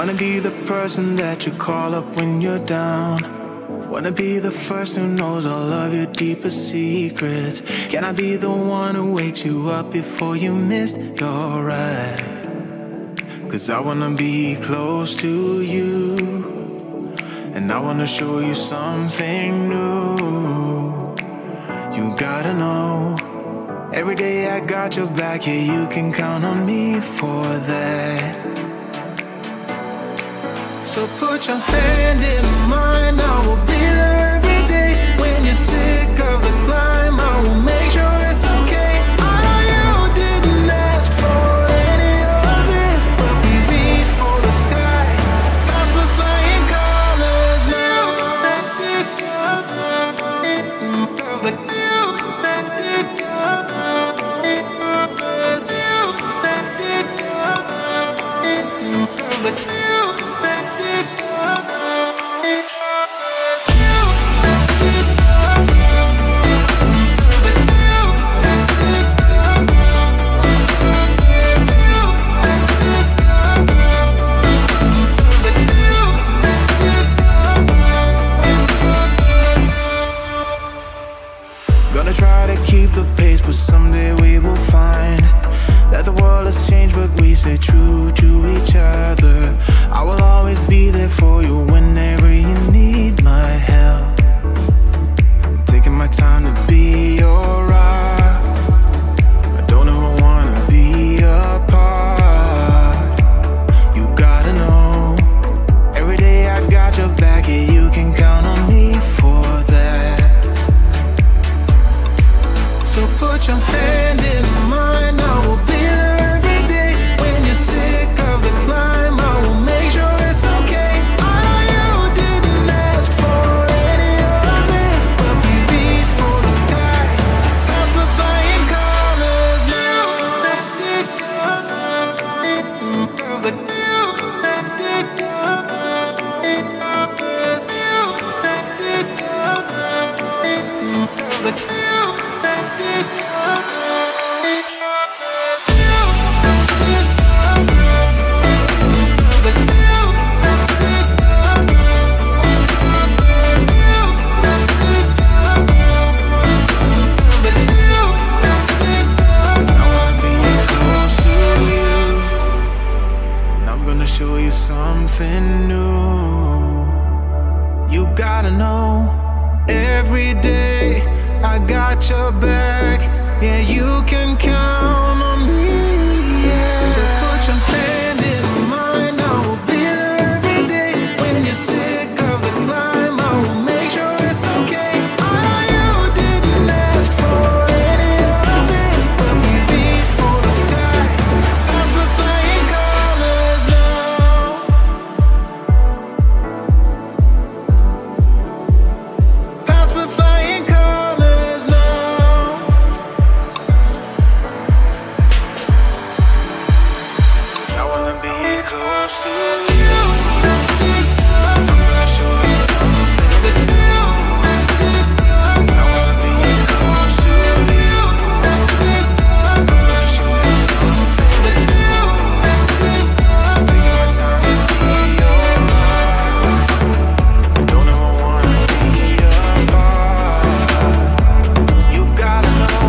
Wanna be the person that you call up when you're down. Wanna be the first who knows all of your deepest secrets. Can I be the one who wakes you up before you missed your ride? 'Cause I wanna be close to you, and I wanna show you something new. You gotta know, every day I got your back, yeah, you can count on me for that. So put your hand in mine, I will be there every day. When you're sick of the climb, I will make sure it's okay. I know you didn't ask for any of this, but we reach for the sky. Clouds were flying colors now. Try to keep the pace, but someday we will find that the world has changed, but we stay true to each other. I will always be there for you whenever you need my help. I'm taking my time to be your rock. I don't ever wanna be apart. You gotta know, every day I got your back, yeah, you can count on me for that. So put your hand in mine, I will be there every day. When you're sick of the climb, I will make sure it's okay. I know you didn't ask for any of this, but we reach for the sky. Clouds were flying colors now. Show you something new. You gotta know, every day I got your back, yeah, you can count on me, yeah. So put your hand in mine, I will be there every day. When you're sick of the climb, I will make sure it's okay. I know you didn't ask for any of this, but we reach for the sky. Clouds were flying colors now. Clouds were flying colors now. I wanna be close to you. I'm gonna show you something new. I wanna be close to you. I'm gonna show you something new. Take your time to be your rock. Don't ever wanna be apart. You gotta know.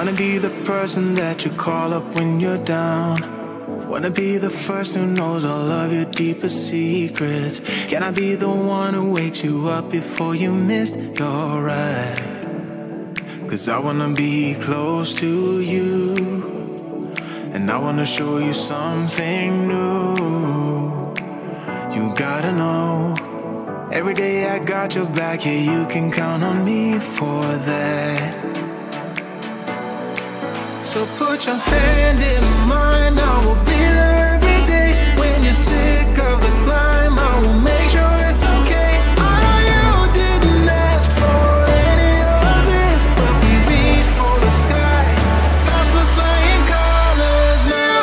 Wanna be the person that you call up when you're down. Wanna be the first who knows all of your deepest secrets. Can I be the one who wakes you up before you missed your ride? 'Cause I wanna be close to you, and I wanna show you something new. You gotta know, every day I got your back, yeah, you can count on me for that. So put your hand in mine, I will be there every day. When you're sick of the climb, I will make sure it's okay. I know you didn't ask for any of this, but we reach for the sky, lost for flying colors now.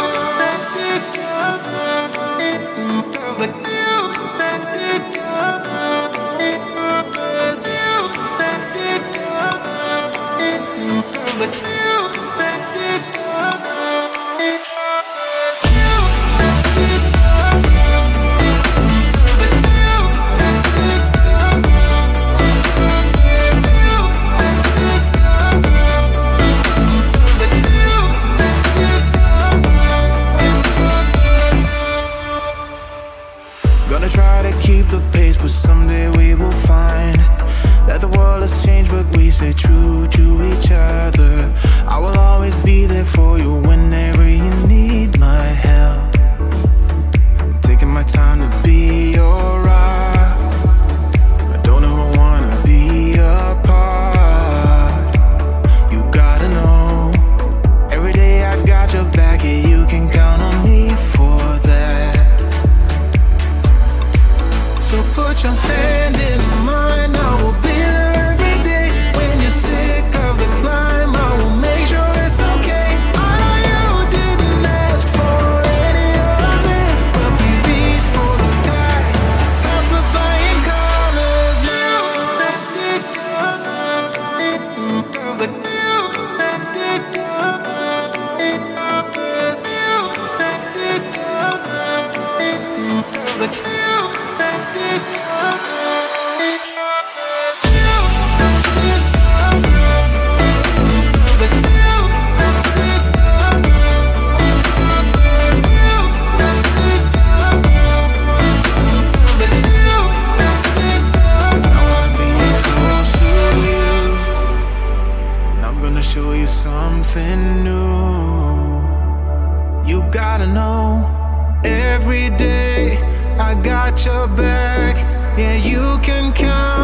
Gonna try to keep the pace, but someday we will find that the world has changed, but we stay true to each other. I will always be there for you whenever you need my help. I'm taking my time to be your rock. I don't ever wanna be apart. You gotta know, every day I got your back, yeah, you can count on me for that. So put your hand in mine, I will be there every day. When you're sick of the climb, I will make sure it's okay. I know you didn't ask for any of this, but we reach for the sky, lost for flying colors now. Show you something new. You gotta know, every day I got your back, yeah, you can count